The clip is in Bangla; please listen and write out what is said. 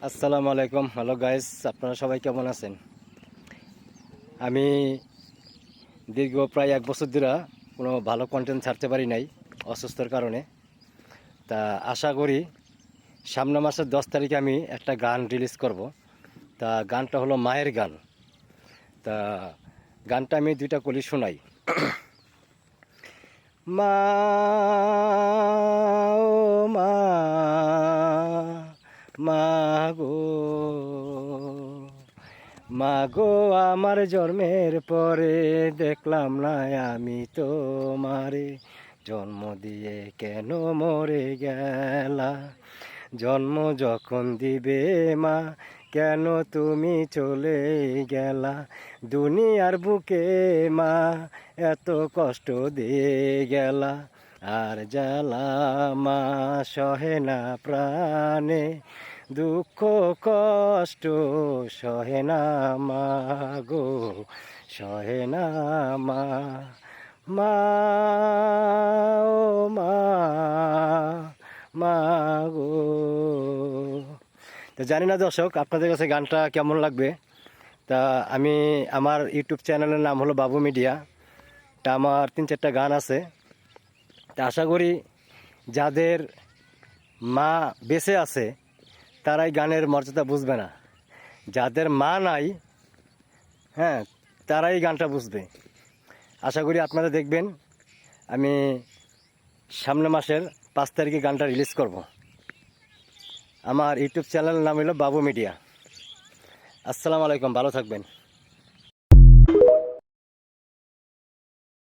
আসসালামু আলাইকুম। হ্যালো গাইস, আপনারা সবাই কেমন আছেন? আমি দীর্ঘ প্রায় 1 বছর ধরে কোনো ভালো কন্টেন্ট ছাড়তে পারি নাই অসুস্থতার কারণে। তা আশা করি সামনের মাসের 10 তারিখে আমি একটা গান রিলিজ করব। তা গানটা হলো মায়ের গান। তা গানটা আমি 2টা কলি শোনাই। মা, ও মা, মা গো, মা গো, আমার জন্মের পরে দেখলাম না আমি তোমারে, জন্ম দিয়ে কেন মরে গেলা, জন্ম যখন দিবে মা কেন তুমি চলে গেলা, দুনিয়ার বুকে মা এত কষ্ট দিয়ে গেলা, আর জ্বালা মা সহে না প্রাণে, দুঃখ কষ্ট সহে না মা গো, সহে না মা, মা ও মা, মা গো। তো জানি না দর্শক আপনাদের কাছে গানটা কেমন লাগবে। তা আমি আমার ইউটিউব চ্যানেলের নাম হলো বাবু মিডিয়া। তা আমার 3-4টা গান আছে। তা আশা করি যাদের মা বেঁচে আছে তারাই গানের মর্যাদা বুঝবে না, যাদের মা নাই হ্যাঁ তারাই গানটা বুঝবে। আশা করি আপনারা দেখবেন আমি সামনের মাসের 5 তারিখে গানটা রিলিজ করব। আমার ইউটিউব চ্যানেলের নাম হলো বাবু মিডিয়া। আসসালামু আলাইকুম, ভালো থাকবেন।